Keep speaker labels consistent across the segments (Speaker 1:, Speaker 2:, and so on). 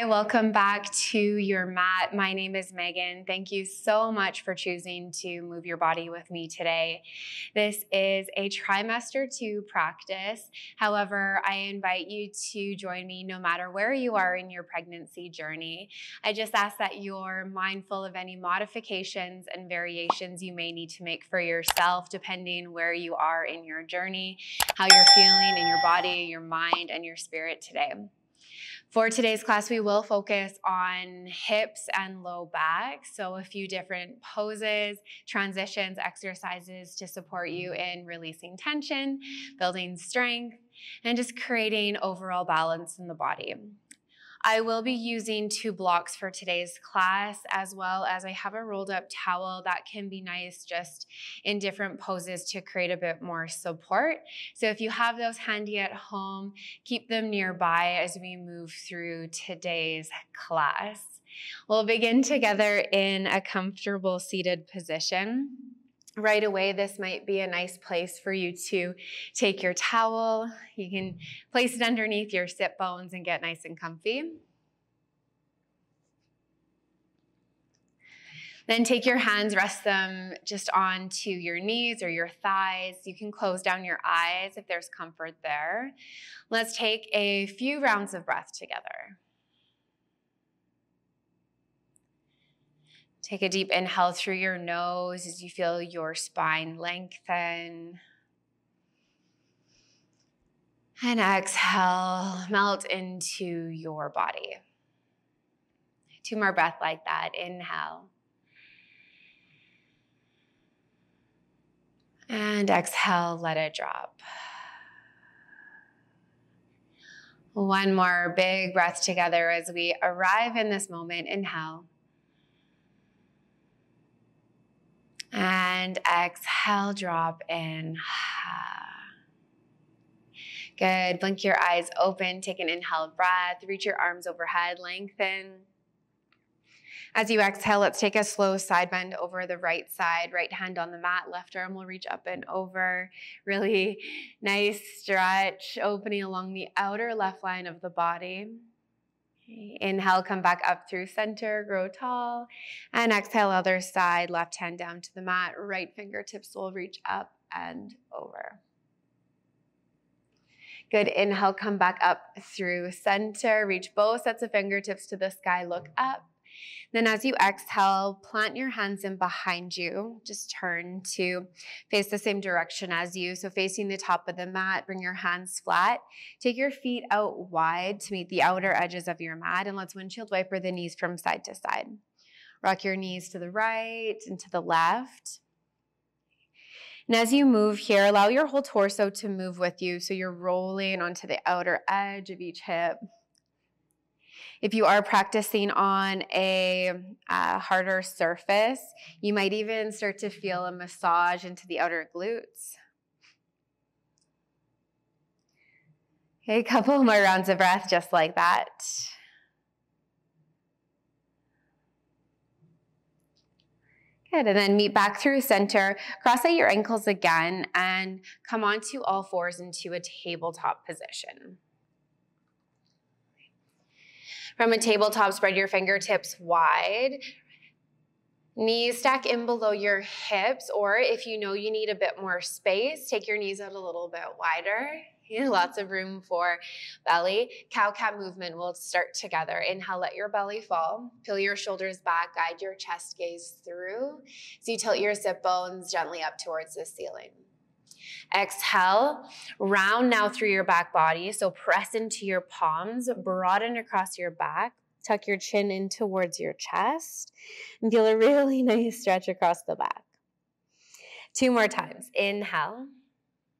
Speaker 1: Hi, welcome back to your mat. My name is Megan. Thank you so much for choosing to move your body with me today. This is a trimester 2 practice. However, I invite you to join me no matter where you are in your pregnancy journey. I just ask that you're mindful of any modifications and variations you may need to make for yourself, depending where you are in your journey, how you're feeling in your body, your mind, and your spirit today. For today's class, we will focus on hips and low back. So a few different poses, transitions, exercises to support you in releasing tension, building strength, and just creating overall balance in the body. I will be using 2 blocks for today's class, as well as I have a rolled up towel that can be nice just in different poses to create a bit more support. So if you have those handy at home, keep them nearby as we move through today's class. We'll begin together in a comfortable seated position. Right away, this might be a nice place for you to take your towel. You can place it underneath your sit bones and get nice and comfy. Then take your hands, rest them just onto your knees or your thighs. You can close down your eyes if there's comfort there. Let's take a few rounds of breath together. Take a deep inhale through your nose as you feel your spine lengthen. And exhale, melt into your body. 2 more breaths like that. Inhale. And exhale, let it drop. 1 more big breath together as we arrive in this moment. Inhale. And exhale, drop in. Good. Blink your eyes open. Take an inhale breath. Reach your arms overhead. Lengthen. As you exhale, let's take a slow side bend over the right side. Right hand on the mat. Left arm will reach up and over. Really nice stretch, opening along the outer left line of the body. Inhale, come back up through center, grow tall. And exhale, other side, left hand down to the mat. Right fingertips will reach up and over. Good. Inhale, come back up through center. Reach both sets of fingertips to the sky, look up. Then as you exhale, plant your hands in behind you. Just turn to face the same direction as you. So facing the top of the mat, bring your hands flat. Take your feet out wide to meet the outer edges of your mat. And let's windshield wiper the knees from side to side. Rock your knees to the right and to the left. And as you move here, allow your whole torso to move with you. So you're rolling onto the outer edge of each hip. If you are practicing on a harder surface, you might even start to feel a massage into the outer glutes. Okay, a couple more rounds of breath just like that. Good, and then meet back through center. Cross out your ankles again and come onto all fours into a tabletop position. From a tabletop, spread your fingertips wide. Knees stack in below your hips, or if you know you need a bit more space, take your knees out a little bit wider. Lots of room for belly. Cow-cat movement will start together. Inhale, let your belly fall. Peel your shoulders back, guide your chest gaze through. So you tilt your sit bones gently up towards the ceiling. Exhale, round now through your back body. So press into your palms, broaden across your back, tuck your chin in towards your chest, and feel a really nice stretch across the back. 2 more times. Inhale,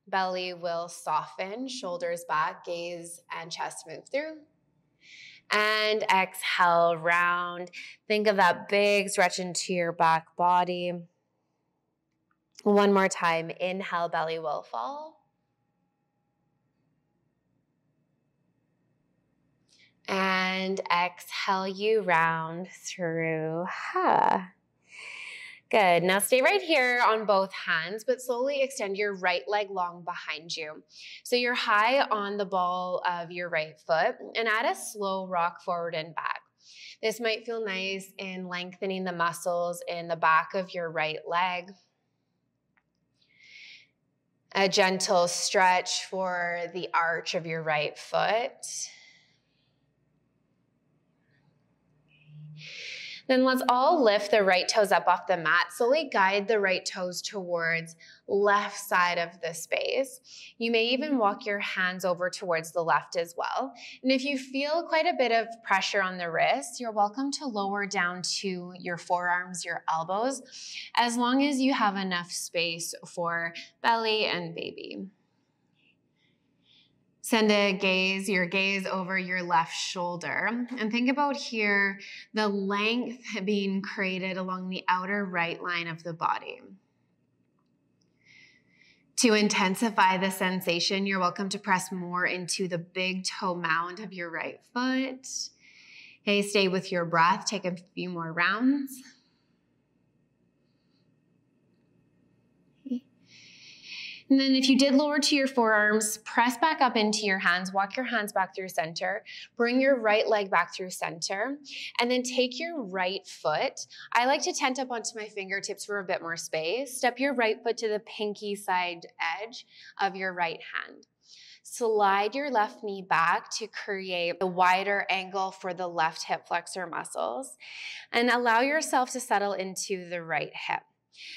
Speaker 1: belly will soften, shoulders back, gaze and chest move through. And exhale, round. Think of that big stretch into your back body. 1 more time. Inhale, belly will fall. And exhale, you round through. Good. Now stay right here on both hands, but slowly extend your right leg long behind you. So you're high on the ball of your right foot and add a slow rock forward and back. This might feel nice in lengthening the muscles in the back of your right leg. A gentle stretch for the arch of your right foot. Then let's all lift the right toes up off the mat. Slowly guide the right toes towards left side of the space. You may even walk your hands over towards the left as well. And if you feel quite a bit of pressure on the wrist, you're welcome to lower down to your forearms, your elbows, as long as you have enough space for belly and baby. Send your gaze over your left shoulder, and think about here the length being created along the outer right line of the body. To intensify the sensation, you're welcome to press more into the big toe mound of your right foot. Okay, stay with your breath, take a few more rounds. And then if you did lower to your forearms, press back up into your hands, walk your hands back through center, bring your right leg back through center, and then take your right foot. I like to tent up onto my fingertips for a bit more space. Step your right foot to the pinky side edge of your right hand. Slide your left knee back to create a wider angle for the left hip flexor muscles, and allow yourself to settle into the right hip.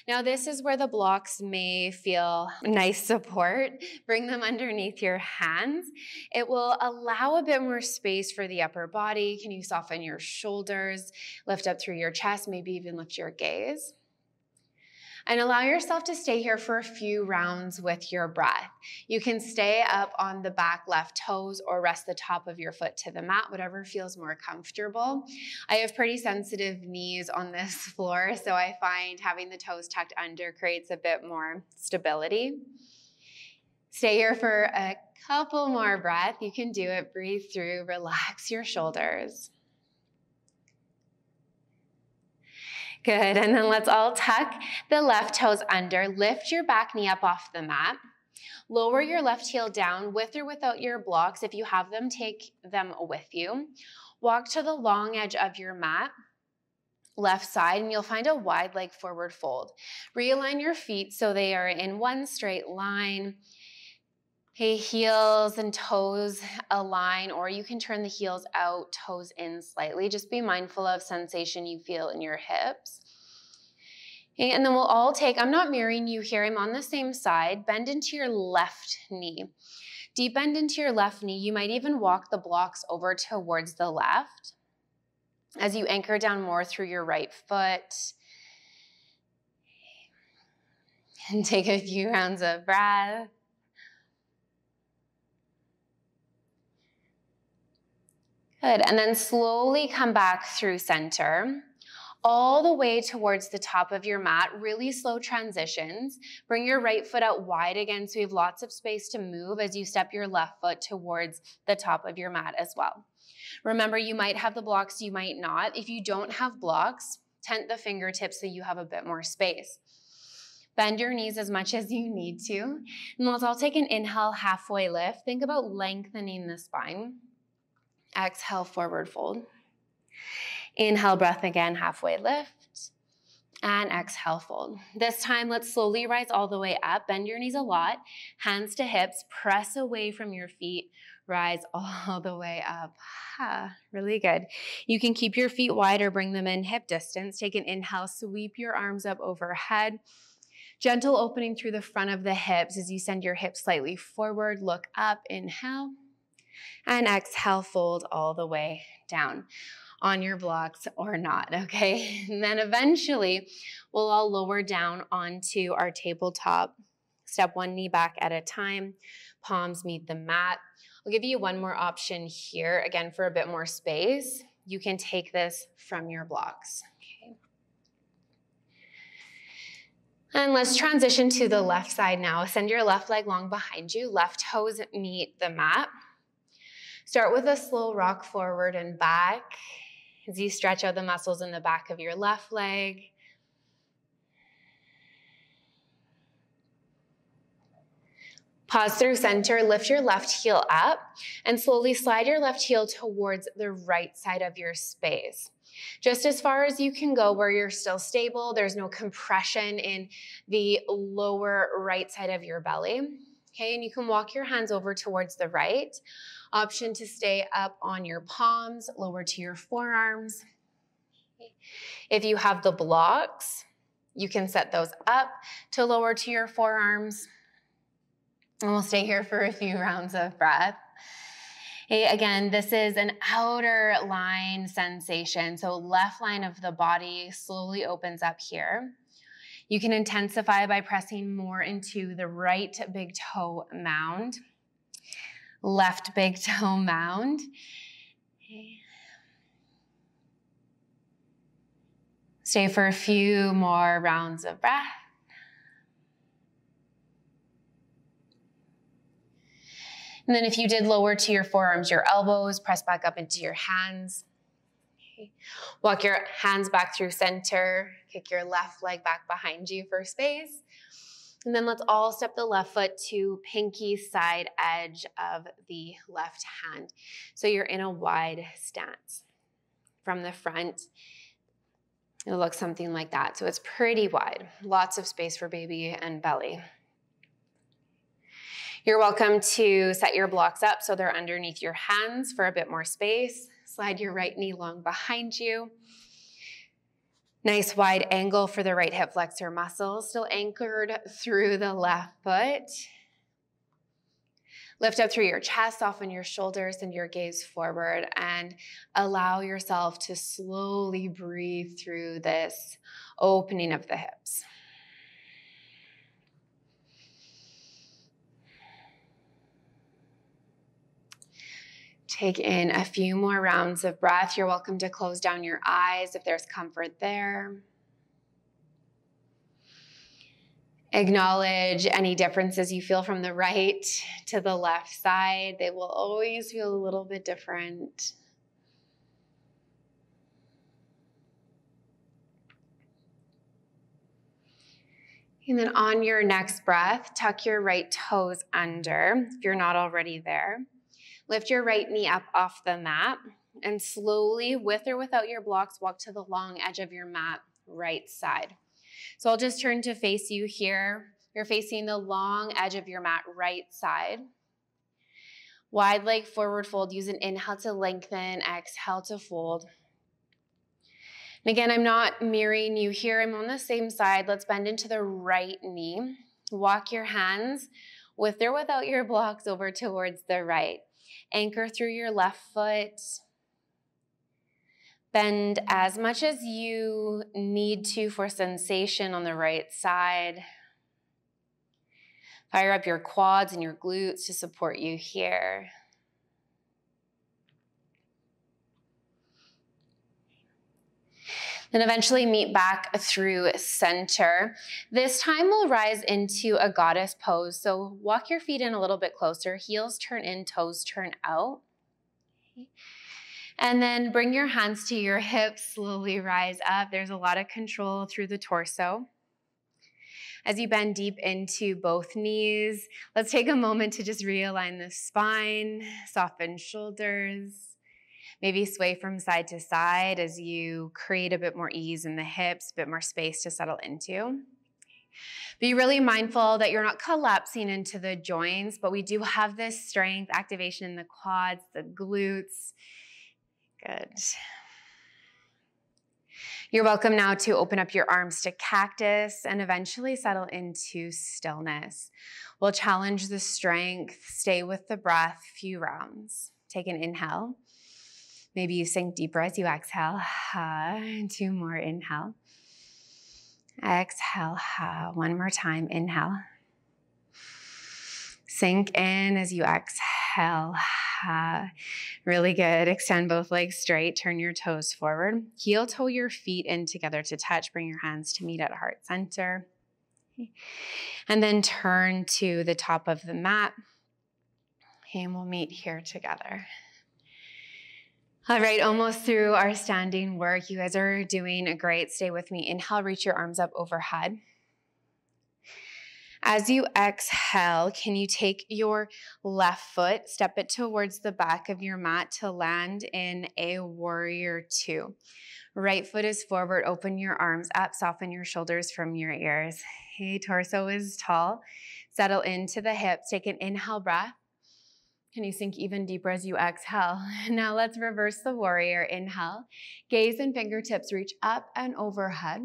Speaker 1: Now this is where the blocks may feel nice support. Bring them underneath your hands. It will allow a bit more space for the upper body. Can you soften your shoulders, lift up through your chest, maybe even lift your gaze? And allow yourself to stay here for a few rounds with your breath. You can stay up on the back left toes or rest the top of your foot to the mat, whatever feels more comfortable. I have pretty sensitive knees on this floor, so I find having the toes tucked under creates a bit more stability. Stay here for a couple more breaths. You can do it. Breathe through, relax your shoulders. Good, and then let's all tuck the left toes under. Lift your back knee up off the mat. Lower your left heel down with or without your blocks. If you have them, take them with you. Walk to the long edge of your mat, left side, and you'll find a wide leg forward fold. Realign your feet so they are in one straight line. Okay, heels and toes align, or you can turn the heels out, toes in slightly. Just be mindful of sensation you feel in your hips. Okay, and then we'll all take, I'm not mirroring you here, I'm on the same side. Bend into your left knee. Deep bend into your left knee. You might even walk the blocks over towards the left as you anchor down more through your right foot. And take a few rounds of breath. Good, and then slowly come back through center, all the way towards the top of your mat. Really slow transitions. Bring your right foot out wide again so you have lots of space to move as you step your left foot towards the top of your mat as well. Remember, you might have the blocks, you might not. If you don't have blocks, tent the fingertips so you have a bit more space. Bend your knees as much as you need to. And let's all take an inhale, halfway lift. Think about lengthening the spine. Exhale, forward fold. Inhale, breath again, halfway lift. And exhale, fold. This time, let's slowly rise all the way up. Bend your knees a lot. Hands to hips. Press away from your feet. Rise all the way up. Really good. You can keep your feet wide or bring them in hip distance. Take an inhale. Sweep your arms up overhead. Gentle opening through the front of the hips as you send your hips slightly forward. Look up. Inhale. And exhale, fold all the way down on your blocks or not, okay? And then eventually, we'll all lower down onto our tabletop. Step one knee back at a time. Palms meet the mat. I'll give you one more option here, again, for a bit more space. You can take this from your blocks, okay? And let's transition to the left side now. Send your left leg long behind you. Left toes meet the mat. Start with a slow rock forward and back as you stretch out the muscles in the back of your left leg. Pause through center, lift your left heel up, and slowly slide your left heel towards the right side of your space. Just as far as you can go where you're still stable. There's no compression in the lower right side of your belly. Okay, and you can walk your hands over towards the right. Option to stay up on your palms, lower to your forearms. If you have the blocks, you can set those up to lower to your forearms. And we'll stay here for a few rounds of breath. Okay, again, this is an outer line sensation. So left line of the body slowly opens up here. You can intensify by pressing more into the right big toe mound, left big toe mound. Okay. Stay for a few more rounds of breath. And then if you did lower to your forearms, your elbows, press back up into your hands. Okay. Walk your hands back through center. Kick your left leg back behind you for space. And then let's all step the left foot to pinky side edge of the left hand. So you're in a wide stance. From the front, it'll look something like that. So it's pretty wide. Lots of space for baby and belly. You're welcome to set your blocks up so they're underneath your hands for a bit more space. Slide your right knee long behind you. Nice wide angle for the right hip flexor muscle, still anchored through the left foot. Lift up through your chest, soften your shoulders, send your gaze forward, and allow yourself to slowly breathe through this opening of the hips. Take in a few more rounds of breath. You're welcome to close down your eyes if there's comfort there. Acknowledge any differences you feel from the right to the left side. They will always feel a little bit different. And then on your next breath, tuck your right toes under if you're not already there. Lift your right knee up off the mat and slowly, with or without your blocks, walk to the long edge of your mat, right side. So I'll just turn to face you here. You're facing the long edge of your mat, right side. Wide leg forward fold. Use an inhale to lengthen, exhale to fold. And again, I'm not mirroring you here. I'm on the same side. Let's bend into the right knee. Walk your hands with or without your blocks over towards the right. Anchor through your left foot. Bend as much as you need to for sensation on the right side. Fire up your quads and your glutes to support you here. Then eventually meet back through center. This time we'll rise into a goddess pose. So walk your feet in a little bit closer. Heels turn in, toes turn out. Okay. And then bring your hands to your hips, slowly rise up. There's a lot of control through the torso. As you bend deep into both knees, let's take a moment to just realign the spine, soften shoulders. Maybe sway from side to side as you create a bit more ease in the hips, a bit more space to settle into. Be really mindful that you're not collapsing into the joints, but we do have this strength activation in the quads, the glutes. Good. You're welcome now to open up your arms to cactus and eventually settle into stillness. We'll challenge the strength, stay with the breath, few rounds. Take an inhale. Maybe you sink deeper as you exhale. Two more, inhale. Exhale, one more time, inhale. Sink in as you exhale. Really good. Extend both legs straight. Turn your toes forward. Heel toe your feet in together to touch. Bring your hands to meet at heart center. And then turn to the top of the mat. And we'll meet here together. All right, almost through our standing work. You guys are doing great. Stay with me. Inhale, reach your arms up overhead. As you exhale, can you take your left foot, step it towards the back of your mat to land in a warrior two. Right foot is forward, open your arms up, soften your shoulders from your ears. Hey, torso is tall. Settle into the hips, take an inhale breath. Can you sink even deeper as you exhale? Now let's reverse the warrior. Inhale, gaze and fingertips reach up and overhead.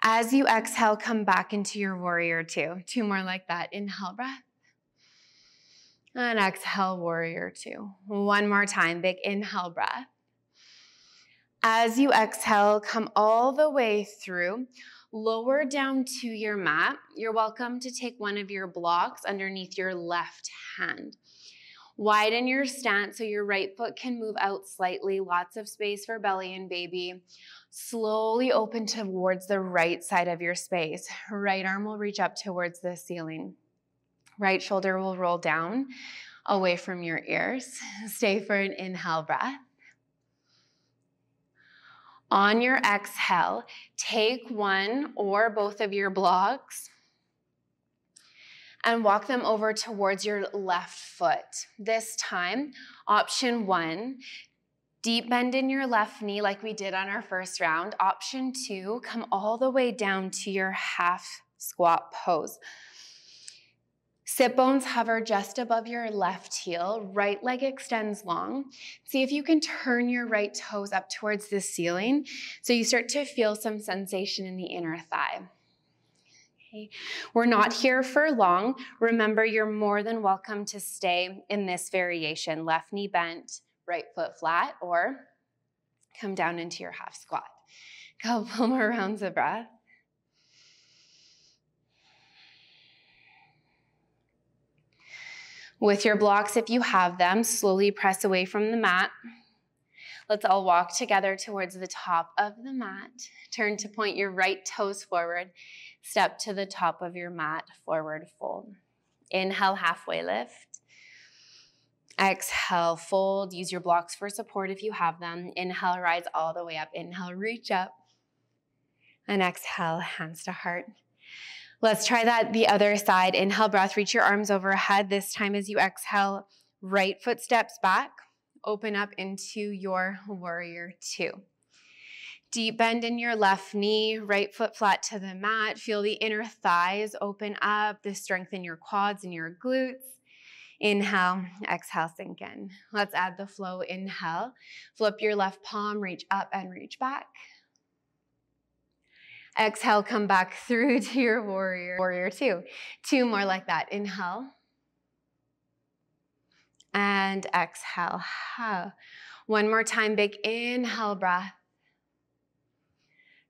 Speaker 1: As you exhale, come back into your warrior two. Two more like that. Inhale, breath. And exhale, warrior two. One more time, big inhale, breath. As you exhale, come all the way through. Lower down to your mat. You're welcome to take one of your blocks underneath your left hand. Widen your stance so your right foot can move out slightly. Lots of space for belly and baby. Slowly open towards the right side of your space. Right arm will reach up towards the ceiling. Right shoulder will roll down away from your ears. Stay for an inhale breath. On your exhale, take one or both of your blocks and walk them over towards your left foot. This time, option one, deep bend in your left knee like we did on our first round. Option two, come all the way down to your half squat pose. Sit bones hover just above your left heel. Right leg extends long. See if you can turn your right toes up towards the ceiling so you start to feel some sensation in the inner thigh. Okay. We're not here for long. Remember, you're more than welcome to stay in this variation. Left knee bent, right foot flat, or come down into your half squat. Couple more rounds of breath. With your blocks, if you have them, slowly press away from the mat. Let's all walk together towards the top of the mat. Turn to point your right toes forward. Step to the top of your mat, forward fold. Inhale, halfway lift. Exhale, fold. Use your blocks for support if you have them. Inhale, rise all the way up. Inhale, reach up. And exhale, hands to heart. Let's try that the other side. Inhale, breath, reach your arms overhead. This time as you exhale, right foot steps back. Open up into your warrior two. Deep bend in your left knee, right foot flat to the mat. Feel the inner thighs open up, the strength in your quads and your glutes. Inhale, exhale, sink in. Let's add the flow. Inhale, flip your left palm, reach up and reach back. Exhale, come back through to your warrior two. Two more like that. Inhale. And exhale. One more time, big inhale breath.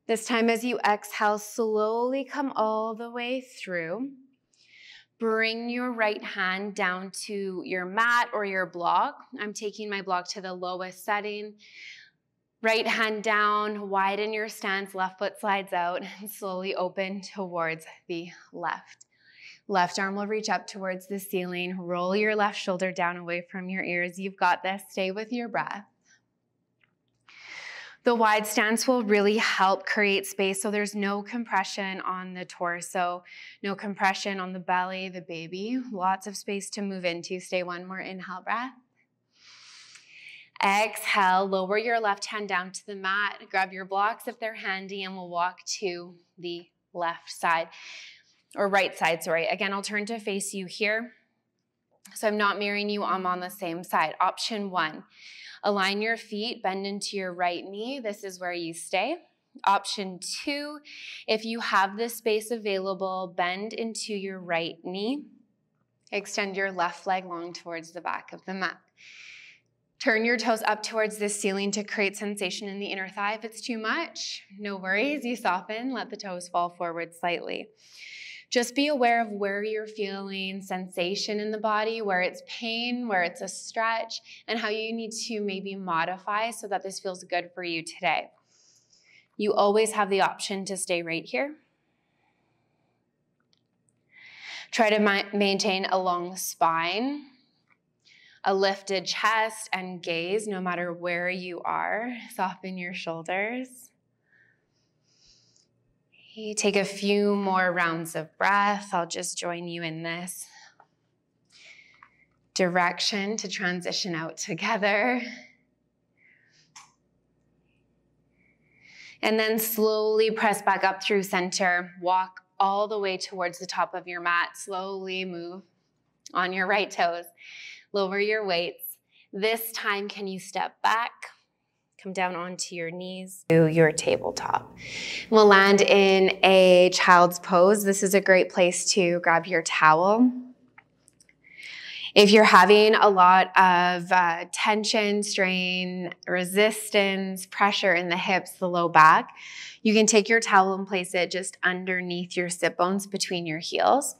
Speaker 1: This time as you exhale, slowly come all the way through. Bring your right hand down to your mat or your block. I'm taking my block to the lowest setting. Right hand down, widen your stance, left foot slides out, and slowly open towards the left. Left arm will reach up towards the ceiling. Roll your left shoulder down away from your ears. You've got this. Stay with your breath. The wide stance will really help create space so there's no compression on the torso, no compression on the belly, the baby. Lots of space to move into. Stay one more inhale breath. Exhale, lower your left hand down to the mat. Grab your blocks if they're handy and we'll walk to the left side, or right side, sorry. Again, I'll turn to face you here. So I'm not mirroring you, I'm on the same side. Option one, align your feet, bend into your right knee. This is where you stay. Option two, if you have this space available, bend into your right knee. Extend your left leg long towards the back of the mat. Turn your toes up towards the ceiling to create sensation in the inner thigh. If it's too much, no worries. You soften, let the toes fall forward slightly. Just be aware of where you're feeling sensation in the body, where it's pain, where it's a stretch, and how you need to maybe modify so that this feels good for you today. You always have the option to stay right here. Try to maintain a long spine, a lifted chest, and gaze no matter where you are. Soften your shoulders. Okay, take a few more rounds of breath. I'll just join you in this direction to transition out together. And then slowly press back up through center. Walk all the way towards the top of your mat. Slowly move on your right toes. Lower your weights. This time, can you step back? Come down onto your knees to your tabletop. We'll land in a child's pose. This is a great place to grab your towel. If you're having a lot of tension, strain, resistance, pressure in the hips, the low back, you can take your towel and place it just underneath your sit bones between your heels.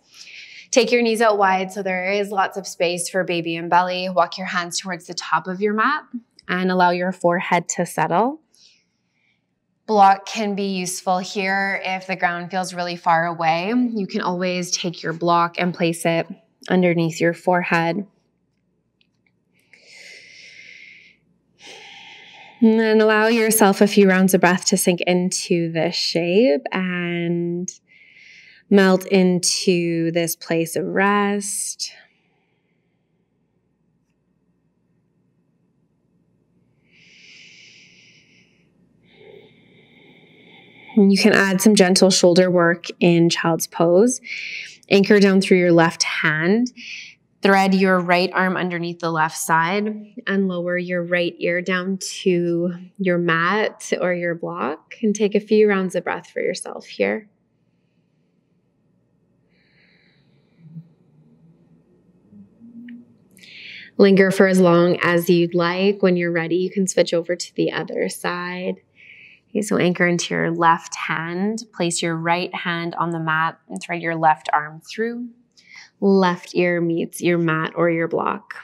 Speaker 1: Take your knees out wide so there is lots of space for baby and belly. Walk your hands towards the top of your mat and allow your forehead to settle. Block can be useful here if the ground feels really far away. You can always take your block and place it underneath your forehead. And then allow yourself a few rounds of breath to sink into this shape and melt into this place of rest. And you can add some gentle shoulder work in child's pose. Anchor down through your left hand. Thread your right arm underneath the left side and lower your right ear down to your mat or your block. And take a few rounds of breath for yourself here. Linger for as long as you'd like. When you're ready, you can switch over to the other side. Okay, so anchor into your left hand. Place your right hand on the mat and thread your left arm through. Left ear meets your mat or your block.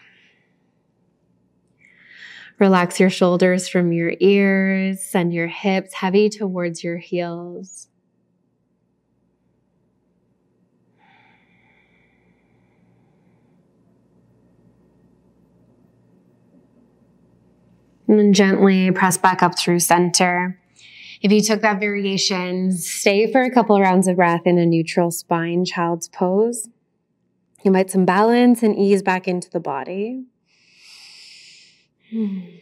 Speaker 1: Relax your shoulders from your ears. Send your hips heavy towards your heels. And then gently press back up through center. If you took that variation, stay for a couple of rounds of breath in a neutral spine child's pose. Invite some balance and ease back into the body. And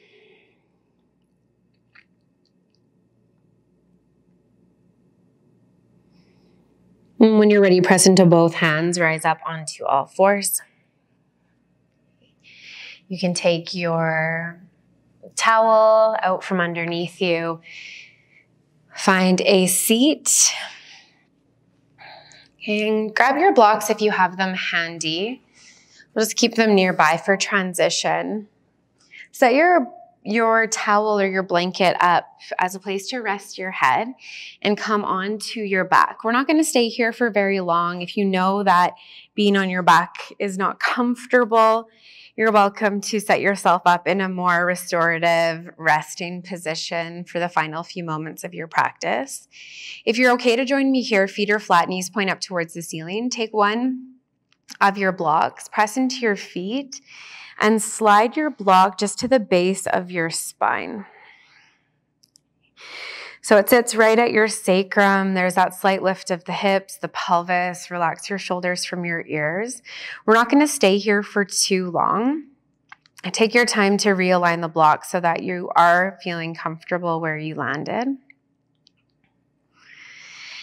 Speaker 1: when you're ready, press into both hands, rise up onto all fours. You can take your towel out from underneath you. Find a seat. And grab your blocks if you have them handy. We'll just keep them nearby for transition. Set your towel or your blanket up as a place to rest your head and come onto your back. We're not going to stay here for very long. If you know that being on your back is not comfortable, you're welcome to set yourself up in a more restorative resting position for the final few moments of your practice. If you're okay to join me here, feet are flat, knees point up towards the ceiling. Take one of your blocks, press into your feet, and slide your block just to the base of your spine. So it sits right at your sacrum. There's that slight lift of the hips, the pelvis. Relax your shoulders from your ears. We're not going to stay here for too long. Take your time to realign the block so that you are feeling comfortable where you landed.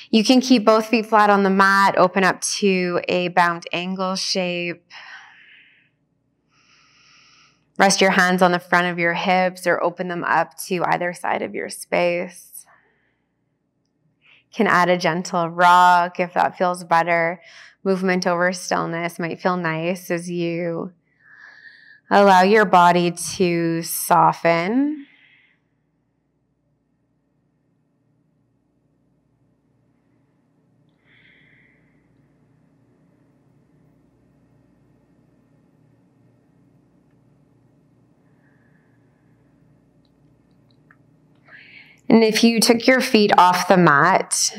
Speaker 1: You can keep both feet flat on the mat, open up to a bound angle shape. Rest your hands on the front of your hips or open them up to either side of your space. Can add a gentle rock if that feels better. Movement over stillness might feel nice as you allow your body to soften. And if you took your feet off the mat,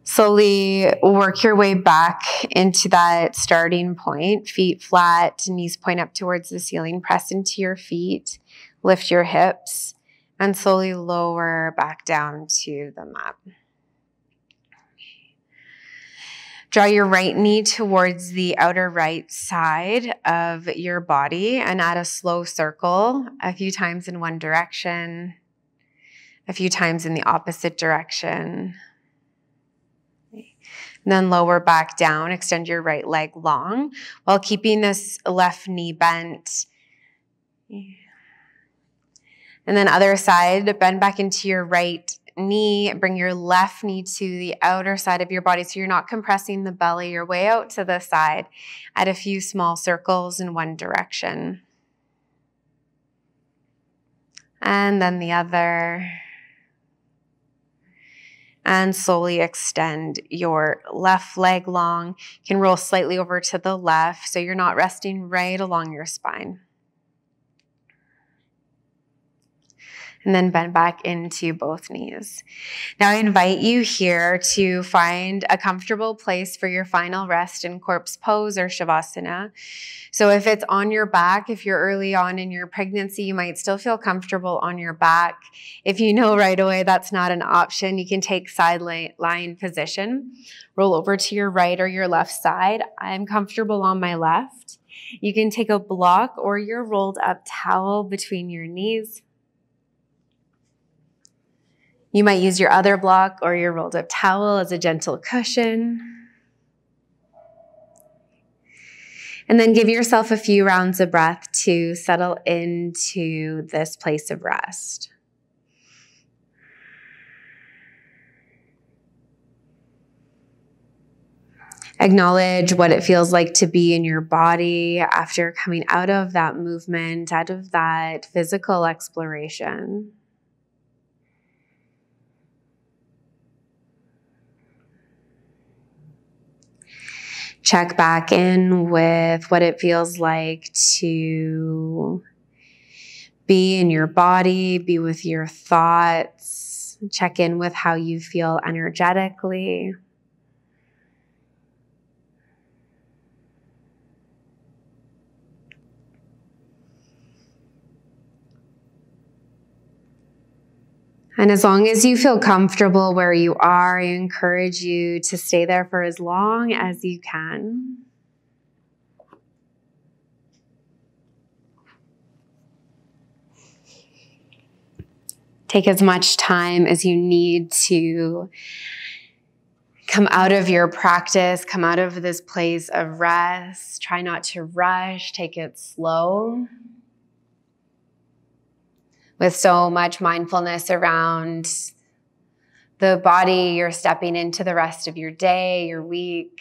Speaker 1: slowly work your way back into that starting point. Feet flat, knees point up towards the ceiling. Press into your feet, lift your hips, and slowly lower back down to the mat. Draw your right knee towards the outer right side of your body and add a slow circle a few times in one direction, a few times in the opposite direction. And then lower back down, extend your right leg long while keeping this left knee bent. And then other side, bend back into your right knee, bring your left knee to the outer side of your body so you're not compressing the belly, your way out to the side. Add a few small circles in one direction. And then the other. And slowly extend your left leg long. You can roll slightly over to the left so you're not resting right along your spine. And then bend back into both knees. Now I invite you here to find a comfortable place for your final rest in corpse pose or shavasana. So if it's on your back, if you're early on in your pregnancy, you might still feel comfortable on your back. If you know right away that's not an option, you can take side lying position. Roll over to your right or your left side. I'm comfortable on my left. You can take a block or your rolled up towel between your knees. You might use your other block or your rolled up towel as a gentle cushion. And then give yourself a few rounds of breath to settle into this place of rest. Acknowledge what it feels like to be in your body after coming out of that movement, out of that physical exploration. Check back in with what it feels like to be in your body, be with your thoughts. Check in with how you feel energetically. And as long as you feel comfortable where you are, I encourage you to stay there for as long as you can. Take as much time as you need to come out of your practice, come out of this place of rest. Try not to rush, take it slow. With so much mindfulness around the body, you're stepping into the rest of your day, your week.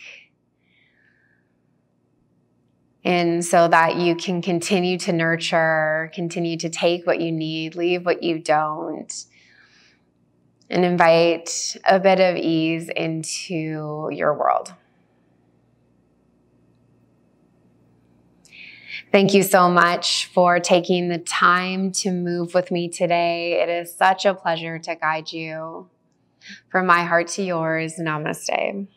Speaker 1: And so that you can continue to nurture, continue to take what you need, leave what you don't, and invite a bit of ease into your world. Thank you so much for taking the time to move with me today. It is such a pleasure to guide you. From my heart to yours, namaste.